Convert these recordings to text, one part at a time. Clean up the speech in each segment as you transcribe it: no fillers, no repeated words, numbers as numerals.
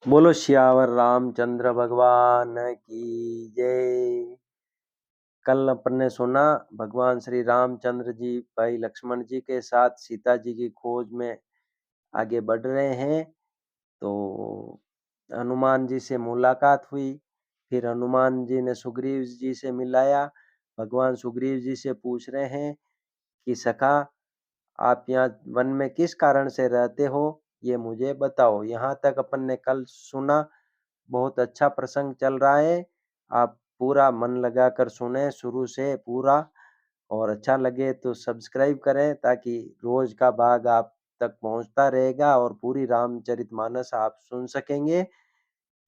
बोलो सियावर रामचंद्र भगवान की जय। कल अपन ने सुना भगवान श्री रामचंद्र जी भाई लक्ष्मण जी के साथ सीता जी की खोज में आगे बढ़ रहे हैं। तो हनुमान जी से मुलाकात हुई, फिर हनुमान जी ने सुग्रीव जी से मिलाया। भगवान सुग्रीव जी से पूछ रहे हैं कि सखा, आप यहाँ वन में किस कारण से रहते हो, ये मुझे बताओ। यहाँ तक अपन ने कल सुना। बहुत अच्छा प्रसंग चल रहा है। आप पूरा मन लगाकर सुने शुरू से पूरा, और अच्छा लगे तो सब्सक्राइब करें ताकि रोज का भाग आप तक पहुंचता रहेगा और पूरी रामचरितमानस आप सुन सकेंगे।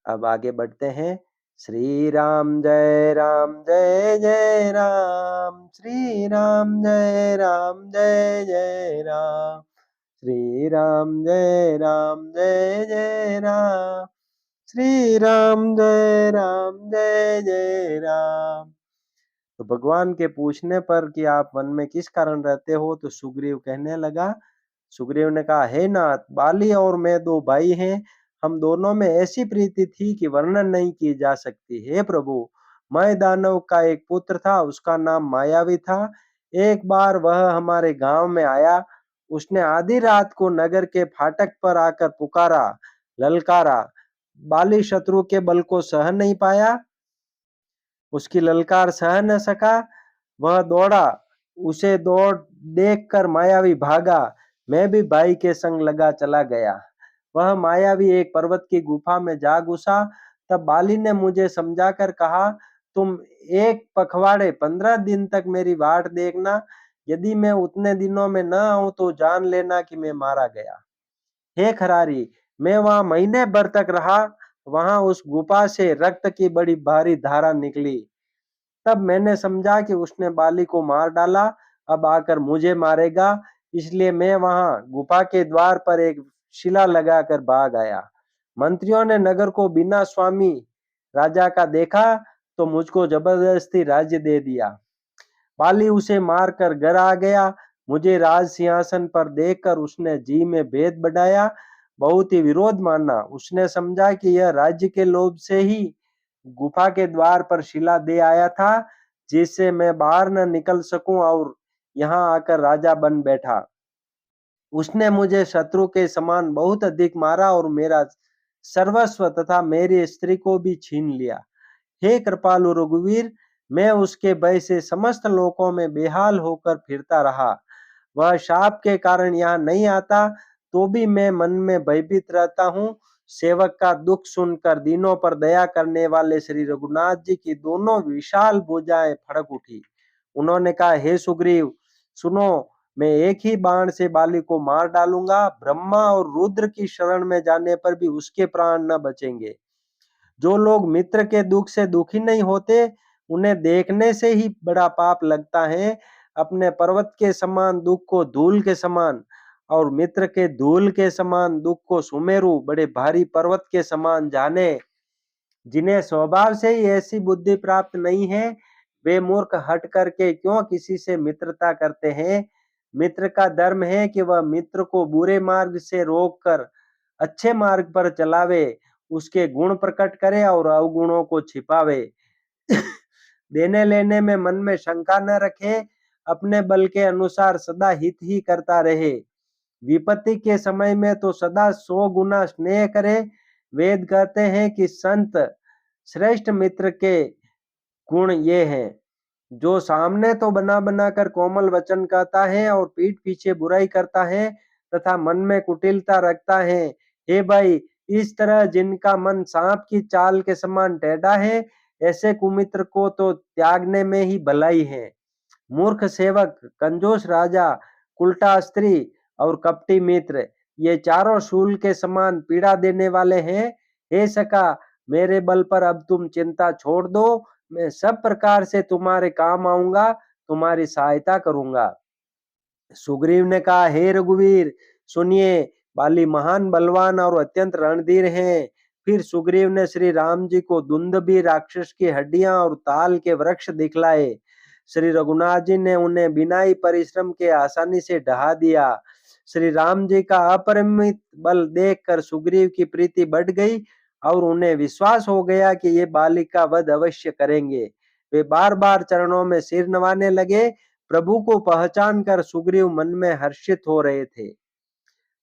अब आगे बढ़ते हैं। श्री राम जय जय राम, श्री राम जय जय राम, श्री राम जय जय राम, श्री राम जय राम। तो भगवान के पूछने पर कि आप वन में किस कारण रहते हो, तो सुग्रीव कहने लगा। सुग्रीव ने कहा, हे नाथ, बाली और मैं दो भाई हैं। हम दोनों में ऐसी प्रीति थी कि वर्णन नहीं की जा सकती। हे प्रभु, मैं दानव का एक पुत्र था, उसका नाम मायावी था। एक बार वह हमारे गांव में आया। उसने आधी रात को नगर के फाटक पर आकर पुकारा, ललकारा। बाली शत्रु के बल को सह नहीं पाया, उसकी ललकार सह न सका। वह दौड़ा, उसे दौड़ देखकर मायावी भागा। मैं भी भाई के संग लगा चला गया। वह मायावी एक पर्वत की गुफा में जा घुसा। तब बाली ने मुझे समझाकर कहा, तुम एक पखवाड़े 15 दिन तक मेरी वाट देखना। यदि मैं उतने दिनों में न आऊं तो जान लेना कि मैं मारा गया। हे खरारी, मैं वहां महीने भर तक रहा। वहां उस गुफा से रक्त की बड़ी भारी धारा निकली। तब मैंने समझा कि उसने बाली को मार डाला, अब आकर मुझे मारेगा। इसलिए मैं वहां गुफा के द्वार पर एक शिला लगाकर भाग आया। मंत्रियों ने नगर को बिना स्वामी राजा का देखा तो मुझको जबरदस्ती राज्य दे दिया। बाली उसे मारकर घर आ गया। मुझे राज सिंहासन पर देखकर उसने जी में भेद बढ़ाया, बहुत ही विरोध माना। उसने समझा कि यह राज्य के लोभ से ही गुफा के द्वार पर शिला दे आया था, जिससे मैं बाहर न निकल सकूं, और यहाँ आकर राजा बन बैठा। उसने मुझे शत्रु के समान बहुत अधिक मारा और मेरा सर्वस्व तथा मेरी स्त्री को भी छीन लिया। हे कृपालु रघुवीर, मैं उसके भय से समस्त लोकों में बेहाल होकर फिरता रहा। वह शाप के कारण यहाँ नहीं आता, तो भी मैं मन में भयभीत रहता हूँ। सेवक का दुख सुनकर दीनों पर दया करने वाले श्री रघुनाथ जी की दोनों विशाल भुजाएं फड़क उठी। उन्होंने कहा, हे सुग्रीव, सुनो, मैं एक ही बाण से बाली को मार डालूंगा। ब्रह्मा और रुद्र की शरण में जाने पर भी उसके प्राण न बचेंगे। जो लोग मित्र के दुख से दुखी नहीं होते, उन्हें देखने से ही बड़ा पाप लगता है। अपने पर्वत के समान दुख को धूल के समान, और मित्र के धूल के समान दुख को सुमेरु बड़े भारी पर्वत के समान जाने। जिन्हें स्वभाव से ही ऐसी बुद्धि प्राप्त नहीं है, वे मूर्ख हट करके क्यों किसी से मित्रता करते हैं। मित्र का धर्म है कि वह मित्र को बुरे मार्ग से रोककर अच्छे मार्ग पर चलावे, उसके गुण प्रकट करे और अवगुणों को छिपावे। देने लेने में मन में शंका न रखे, अपने बल के अनुसार सदा हित ही करता रहे। विपत्ति के समय में तो सदा 100 गुना स्नेह करे। वेद कहते हैं कि संत श्रेष्ठ मित्र के गुण ये हैं, जो सामने तो बना बना कर कोमल वचन कहता है और पीठ पीछे बुराई करता है तथा मन में कुटिलता रखता है। हे भाई, इस तरह जिनका मन सांप की चाल के समान टेढ़ा है, ऐसे कुमित्र को तो त्यागने में ही भलाई है। मूर्ख सेवक, कंजूस राजा, उल्टा स्त्री और कपटी मित्र, ये चारों शूल के समान पीड़ा देने वाले हैं। हे सखा, मेरे बल पर अब तुम चिंता छोड़ दो। मैं सब प्रकार से तुम्हारे काम आऊंगा, तुम्हारी सहायता करूंगा। सुग्रीव ने कहा, हे रघुवीर, सुनिए, बाली महान बलवान और अत्यंत रणधीर हैं। फिर सुग्रीव ने श्री राम जी को दुंदुभि राक्षस की हड्डियां और ताल के वृक्ष दिखलाए। श्री रघुनाथ जी ने उन्हें बिना ही परिश्रम के आसानी से ढहा दिया। श्री राम जी का अपरिमित बल देखकर सुग्रीव की प्रीति बढ़ गई। और उन्हें विश्वास हो गया कि ये बाली का वध अवश्य करेंगे। वे बार बार चरणों में सिर नवाने लगे। प्रभु को पहचान कर सुग्रीव मन में हर्षित हो रहे थे।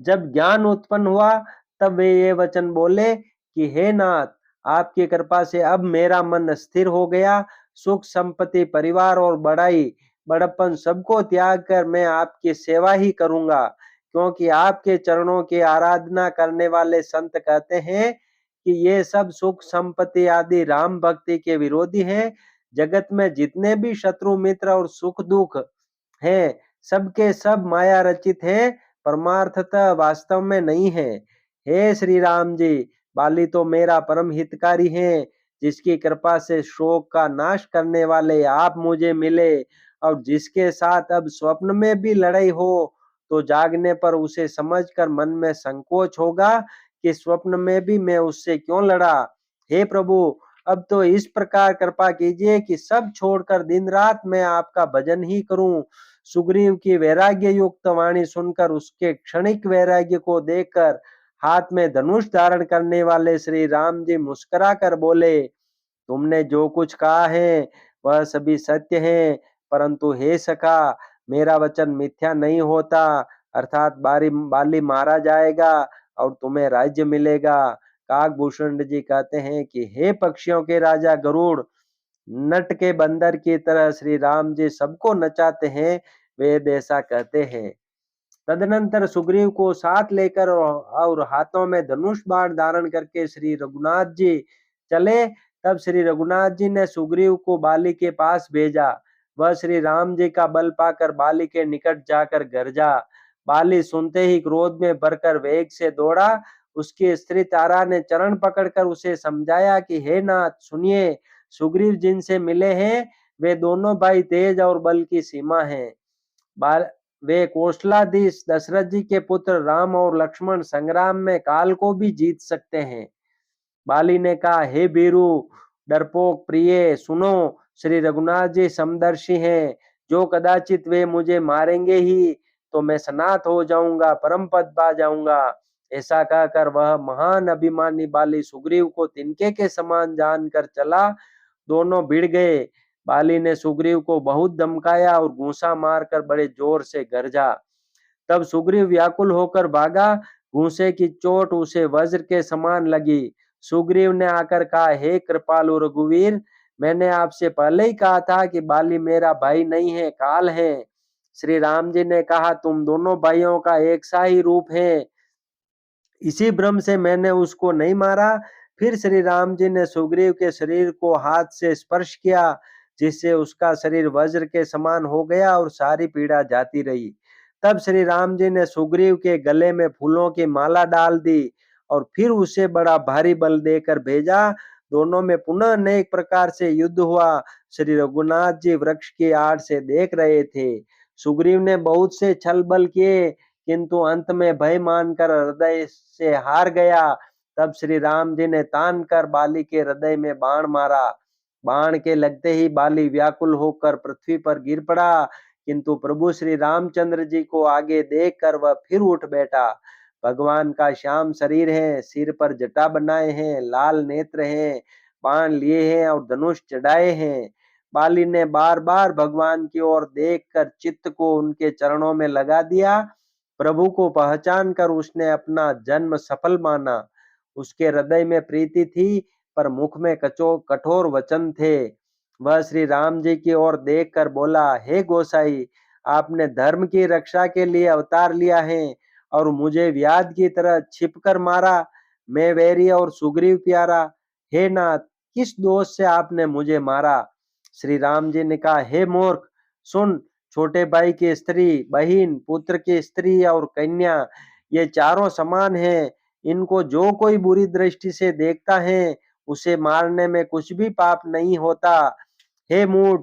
जब ज्ञान उत्पन्न हुआ तब वे ये वचन बोले कि हे नाथ, आपकी कृपा से अब मेरा मन स्थिर हो गया। सुख संपत्ति परिवार और बड़ाई बड़प्पन सबको त्याग कर मैं आपकी सेवा ही करूंगा, क्योंकि आपके चरणों की आराधना करने वाले संत कहते हैं कि ये सब सुख संपत्ति आदि राम भक्ति के विरोधी हैं। जगत में जितने भी शत्रु मित्र और सुख दुख हैं, सबके सब माया रचित हैं, परमार्थतः वास्तव में नहीं है। हे श्री राम जी, बाली तो मेरा परम हितकारी है, जिसकी कृपा से शोक का नाश करने वाले आप मुझे मिले, और जिसके साथ अब स्वप्न में भी लड़ाई हो तो जागने पर उसे समझकर मन में संकोच होगा कि स्वप्न में भी मैं उससे क्यों लड़ा। हे प्रभु, अब तो इस प्रकार कृपा कीजिए कि सब छोड़कर दिन रात मैं आपका भजन ही करूं। सुग्रीव की वैराग्य युक्त वाणी सुनकर उसके क्षणिक वैराग्य को देखकर हाथ में धनुष धारण करने वाले श्री राम जी मुस्कुरा कर बोले, तुमने जो कुछ कहा है वह सभी सत्य है, परंतु हे सखा, मेरा वचन मिथ्या नहीं होता, अर्थात बाली मारा जाएगा और तुम्हें राज्य मिलेगा। काकभूषण जी कहते हैं कि हे पक्षियों के राजा गरुड़, नट के बंदर की तरह श्री राम जी सबको नचाते हैं, वेद ऐसा कहते हैं। तदनंतर सुग्रीव को साथ लेकर और हाथों में धनुष बाण धारण करके श्री रघुनाथ जी चले। तब श्री रघुनाथ जी ने सुग्रीव को बाली के पास भेजा। वह श्री राम जी का बल पाकर बाली के निकट जाकर गरजा। बाली सुनते ही क्रोध में भरकर वेग से दौड़ा। उसकी स्त्री तारा ने चरण पकड़कर उसे समझाया कि हे नाथ सुनिए, सुग्रीव जिनसे मिले हैं वे दोनों भाई तेज और बल की सीमा हैं। वे कौशलाधीश दशरथ जी के पुत्र राम और लक्ष्मण संग्राम में काल को भी जीत सकते हैं। बाली ने कहा, हे बीरू डरपोक प्रिय, सुनो, श्री रघुनाथ जी समदर्शी हैं। जो कदाचित वे मुझे मारेंगे ही तो मैं सनाथ हो जाऊंगा, परम पद पा जाऊंगा। ऐसा कहकर वह महान अभिमानी बाली सुग्रीव को तिनके के समान जानकर चला। दोनों भिड़ गए। बाली ने सुग्रीव को बहुत धमकाया और घूंसा मारकर बड़े जोर से गरजा। तब सुग्रीव व्याकुल होकर भागा। घूंसे की चोट उसे वज्र के समान लगी। सुग्रीव ने आकर कहा, हे कृपालु रघुवीर, मैंने आपसे पहले ही कहा था कि बाली मेरा भाई नहीं है, काल है। श्री राम जी ने कहा, तुम दोनों भाइयों का एक सा ही रूप है, इसी भ्रम से मैंने उसको नहीं मारा। फिर श्री राम जी ने सुग्रीव के शरीर को हाथ से स्पर्श किया, जिससे उसका शरीर वज्र के समान हो गया और सारी पीड़ा जाती रही। तब श्री राम जी ने सुग्रीव के गले में फूलों की माला डाल दी और फिर उसे बड़ा भारी बल देकर भेजा। दोनों में पुनः अनेक प्रकार से युद्ध हुआ। श्री रघुनाथ जी वृक्ष की आड़ से देख रहे थे। सुग्रीव ने बहुत से छल बल किए, किंतु अंत में भय मानकर हृदय से हार गया। तब श्री राम जी ने तान कर बाली के हृदय में बाण मारा। बाण के लगते ही बाली व्याकुल होकर पृथ्वी पर गिर पड़ा, किंतु प्रभु श्री रामचंद्र जी को आगे देखकर वह फिर उठ बैठा। भगवान का श्याम शरीर है, सिर पर जटा बनाए हैं, लाल नेत्र हैं, बाण लिए हैं और धनुष चढ़ाए हैं। बाली ने बार बार भगवान की ओर देखकर चित्त को उनके चरणों में लगा दिया। प्रभु को पहचान कर उसने अपना जन्म सफल माना। उसके हृदय में प्रीति थी, पर मुख में कठोर वचन थे। वह श्री राम जी की ओर देखकर बोला, हे गोसाई, आपने धर्म की रक्षा के लिए अवतार लिया है और मुझे व्याध की तरह छिपकर मारा। मैं वैरी और सुग्रीव प्यारा। हे नाथ, किस दोष से आपने मुझे मारा? श्री राम जी ने कहा, हे मूर्ख, सुन, छोटे भाई की स्त्री, बहन, पुत्र की स्त्री और कन्या, ये चारों समान हैं। इनको जो कोई बुरी दृष्टि से देखता है उसे मारने में कुछ भी पाप नहीं होता। हे मूढ़,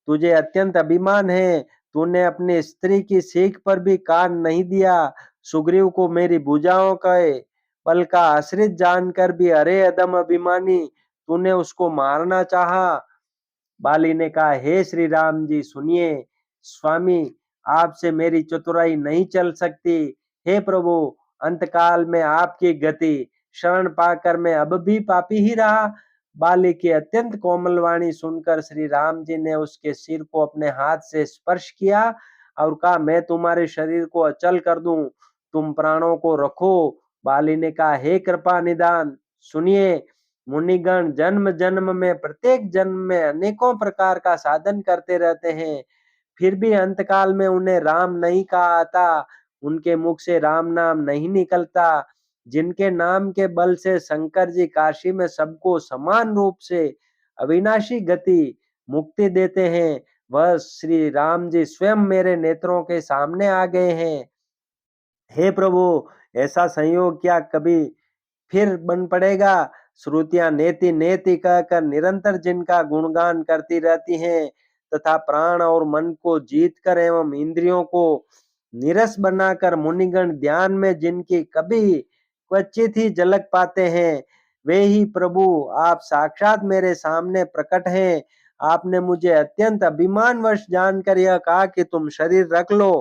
तुझे अत्यंत अभिमान है, तूने अपनी स्त्री की सीख पर भी कान नहीं दिया। सुग्रीव को मेरी भुजाओं के बल का आश्रित जानकर भी अरे अधम अभिमानी, तूने उसको मारना चाहा। बाली ने कहा, हे श्री राम जी सुनिए, स्वामी, आपसे मेरी चतुराई नहीं चल सकती। हे प्रभु, अंतकाल में आपकी गति शरण पाकर मैं अब भी पापी ही रहा। बाली की अत्यंत कोमल वाणी सुनकर श्री राम जी ने उसके सिर को अपने हाथ से स्पर्श किया और कहा, मैं तुम्हारे शरीर को अचल कर दूं, तुम प्राणों को रखो। बाली ने कहा, हे कृपा निदान सुनिए, मुनिगण जन्म जन्म में प्रत्येक जन्म में अनेकों प्रकार का साधन करते रहते हैं, फिर भी अंतकाल में उन्हें राम नहीं कहा आता, उनके मुख से राम नाम नहीं निकलता। जिनके नाम के बल से शंकर जी काशी में सबको समान रूप से अविनाशी गति मुक्ति देते हैं, वह श्री राम जी स्वयं मेरे नेत्रों के सामने आ गए हैं। हे प्रभु, ऐसा संयोग क्या कभी फिर बन पड़ेगा? श्रुतियां नेति नेति कहकर निरंतर जिनका गुणगान करती रहती हैं तथा प्राण और मन को जीतकर एवं इंद्रियों को नीरस बनाकर मुनिगण ध्यान में जिनकी कभी क्वचित ही झलक पाते हैं, वे ही प्रभु आप साक्षात मेरे सामने प्रकट हैं। आपने मुझे अत्यंत अभिमानवश जानकर यह कहा कि तुम शरीर रख लो,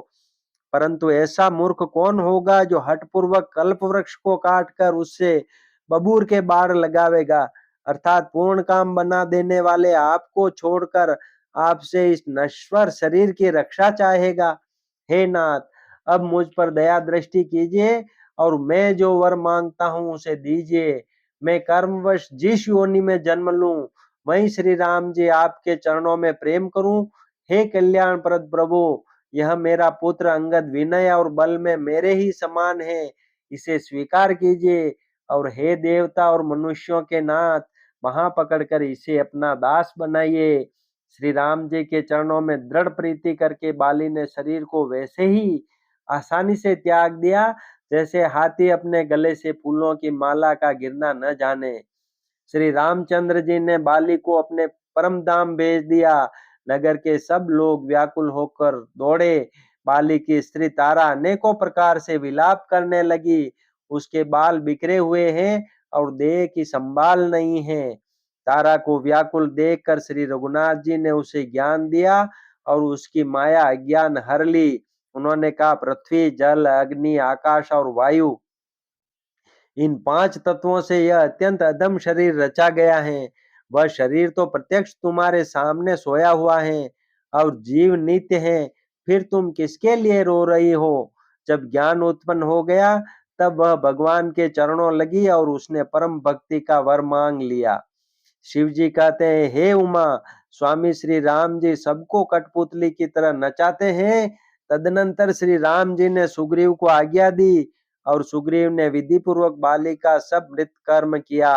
परंतु ऐसा मूर्ख कौन होगा जो हठपूर्वक कल्प वृक्ष को काटकर उससे बबूर के बाढ़ लगावेगा, अर्थात पूर्ण काम बना देने वाले आपको छोड़कर आपसे इस नश्वर शरीर की रक्षा चाहेगा। हे नाथ, अब मुझ पर दया दृष्टि कीजिए और मैं जो वर मांगता हूं उसे दीजिए। मैं कर्मवश जिस योनि में जन्म लूं वहीं श्री राम जी आपके चरणों में प्रेम करूं। हे कल्याणप्रद प्रभु, यह मेरा पुत्र अंगद विनय और बल में मेरे ही समान है, इसे स्वीकार कीजिए और हे देवता और मनुष्यों के नाथ, वहां पकड़कर इसे अपना दास बनाइए। श्री राम जी के चरणों में दृढ़ प्रीति करके बाली ने शरीर को वैसे ही आसानी से त्याग दिया जैसे हाथी अपने गले से फूलों की माला का गिरना न जाने। श्री रामचंद्र जी ने बाली को अपने परम धाम भेज दिया। नगर के सब लोग व्याकुल होकर दौड़े। बाली की स्त्री तारा अनेकों प्रकार से विलाप करने लगी, उसके बाल बिखरे हुए हैं और देह की संभाल नहीं है। तारा को व्याकुल देखकर श्री रघुनाथ जी ने उसे ज्ञान दिया और उसकी माया अज्ञान हर ली। उन्होंने कहा, पृथ्वी जल अग्नि आकाश और वायु, इन 5 तत्वों से यह अत्यंत अधम शरीर रचा गया है। वह शरीर तो प्रत्यक्ष तुम्हारे सामने सोया हुआ है और जीव नित्य है, फिर तुम किसके लिए रो रही हो? जब ज्ञान उत्पन्न हो गया तब वह भगवान के चरणों लगी और उसने परम भक्ति का वर मांग लिया। शिव जी कहते हैं, हे उमा, स्वामी श्री राम जी सबको कठपुतली की तरह नचाते हैं। तदनंतर श्री राम जी ने सुग्रीव को आज्ञा दी और सुग्रीव ने विधि पूर्वक बाली का सब मृत कर्म किया।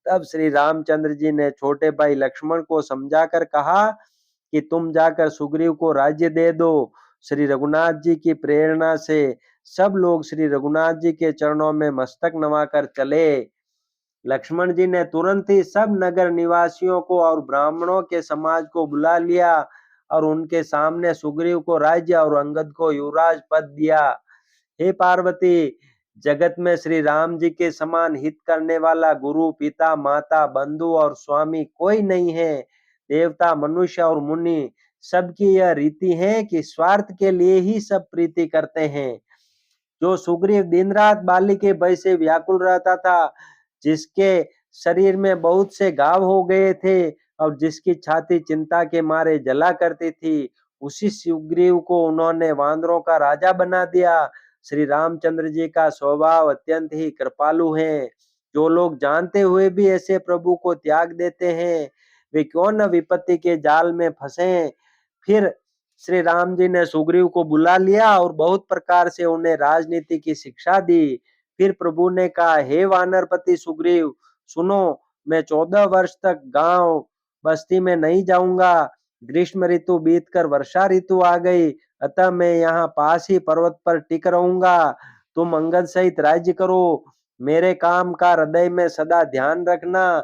तब श्री रामचंद्र जी ने छोटे भाई लक्ष्मण को समझाकर कहा कि तुम जाकर सुग्रीव को राज्य दे दो। श्री रघुनाथ जी की प्रेरणा से सब लोग श्री रघुनाथ जी के चरणों में मस्तक नवाकर चले। लक्ष्मण जी ने तुरंत ही सब नगर निवासियों को और ब्राह्मणों के समाज को बुला लिया और उनके सामने सुग्रीव को राज्य और अंगद को युवराज पद दिया। हे पार्वती, जगत में श्री राम जी के समान हित करने वाला गुरु, पिता, माता, बंधु और स्वामी कोई नहीं है। देवता, मनुष्य और मुनि सबकी यह रीति है कि स्वार्थ के लिए ही सब प्रीति करते हैं। जो सुग्रीव दिन रात बाली के भय से व्याकुल रहता था, जिसके शरीर में बहुत से घाव हो गए थे और जिसकी छाती चिंता के मारे जला करती थी, उसी सुग्रीव को उन्होंने वानरों का राजा बना दिया। श्री रामचंद्र जी का स्वभाव अत्यंत ही कृपालु है। जो लोग जानते हुए भी ऐसे प्रभु को त्याग देते हैं, वे क्यों न विपत्ति के जाल में फंसे। फिर श्री राम जी ने सुग्रीव को बुला लिया और बहुत प्रकार से उन्हें राजनीति की शिक्षा दी। फिर प्रभु ने कहा, हे वानरपति सुग्रीव, सुनो, मैं 14 वर्ष तक गांव बस्ती में नहीं जाऊंगा। ग्रीष्म ऋतु बीतकर वर्षा ऋतु आ गई, अतः मैं यहाँ पास ही पर्वत पर टिक रहूंगा। तुम अंगद सहित राज्य करो, मेरे काम का हृदय में सदा ध्यान रखना।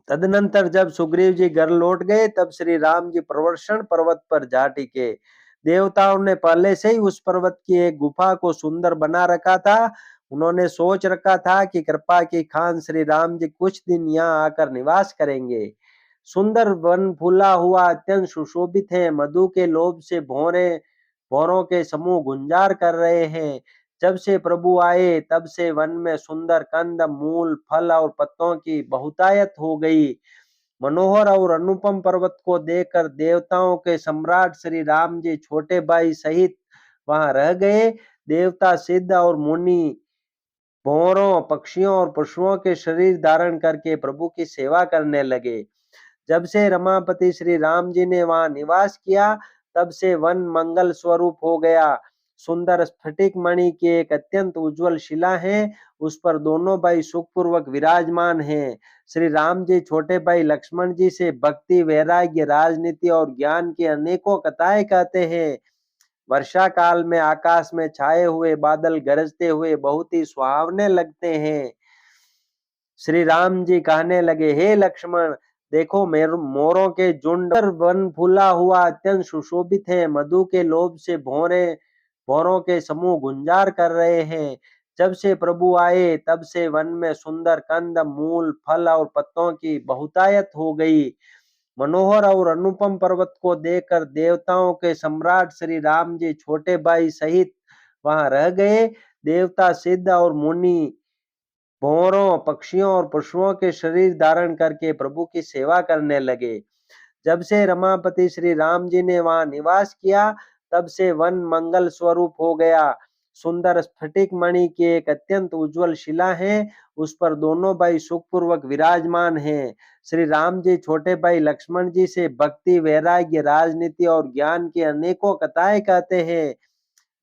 तदनंतर जब सुग्रीव जी घर लौट गए तब श्री राम जी प्रवर्षण पर्वत पर जा टिके। देवताओं ने पहले से ही उस पर्वत की एक गुफा को सुंदर बना रखा था। उन्होंने सोच रखा था कि कृपा की खान श्री राम जी कुछ दिन यहाँ आकर निवास करेंगे। सुंदर वन फूला हुआ अत्यंत सुशोभित है। मधु के लोभ से भौरे भौरों के समूह गुंजार कर रहे हैं। जब से प्रभु आए तब से वन में सुंदर कंद, मूल, फल और पत्तों की बहुतायत हो गई। मनोहर और अनुपम पर्वत को देखकर देवताओं के सम्राट श्री राम जी छोटे भाई सहित वहां रह गए। देवता, सिद्ध और मुनि भंवरों, पक्षियों और पशुओं के शरीर धारण करके प्रभु की सेवा करने लगे। जब से रमापति श्री राम जी ने वहां निवास किया तब से वन मंगल स्वरूप हो गया। सुंदर स्फटिक मणि की एक अत्यंत उज्जवल शिला है, उस पर दोनों भाई सुखपूर्वक विराजमान हैं। श्री राम जी छोटे भाई लक्ष्मण जी से भक्ति, वैराग्य, राजनीति और ज्ञान की अनेकों कथाएं कहते हैं। वर्षा काल में आकाश में छाए हुए बादल गरजते हुए बहुत ही सुहावने लगते हैं। श्री राम जी कहने लगे, हे लक्ष्मण, देखो मोरों के झुंड, वन फूला हुआ अत्यंत सुशोभित है। मधु के लोभ से भौरों के समूह गुंजार कर रहे हैं। जब से प्रभु आए तब से वन में सुंदर कंद, मूल, फल और पत्तों की बहुतायत हो गई। मनोहर और अनुपम पर्वत को देखकर देवताओं के सम्राट श्री राम जी छोटे भाई सहित वहां रह गए। देवता, सिद्ध और मुनि भंवरों, पक्षियों और पशुओं के शरीर धारण करके प्रभु की सेवा करने लगे। जब से रमापति श्री राम जी ने वहां निवास किया तब से वन मंगल स्वरूप हो गया। सुंदर स्फटिक मणि की एक अत्यंत उज्जवल शिला है, उस पर दोनों भाई सुखपूर्वक विराजमान हैं। श्री राम जी छोटे भाई लक्ष्मण जी से भक्ति, वैराग्य, राजनीति और ज्ञान की अनेकों कथाएं कहते हैं।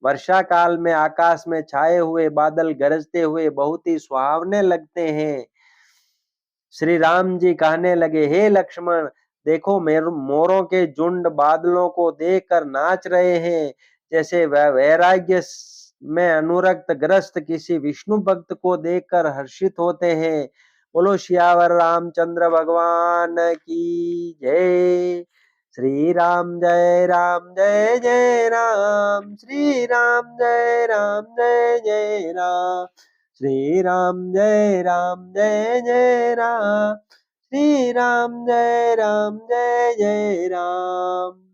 वर्षा काल में आकाश में छाए हुए बादल गरजते हुए बहुत ही सुहावने लगते हैं। श्री राम जी कहने लगे, हे लक्ष्मण, देखो मोरों के झुंड बादलों को देखकर नाच रहे हैं, जैसे वह वैराग्य में अनुरक्त ग्रस्त किसी विष्णु भक्त को देखकर हर्षित होते हैं। बोलो सियावर रामचंद्र भगवान की जय। श्री राम जय राम, जय जय राम, श्री राम जय राम, जय जय राम, श्री राम जय राम, जय जय राम, श्री राम जय राम, जय जय राम।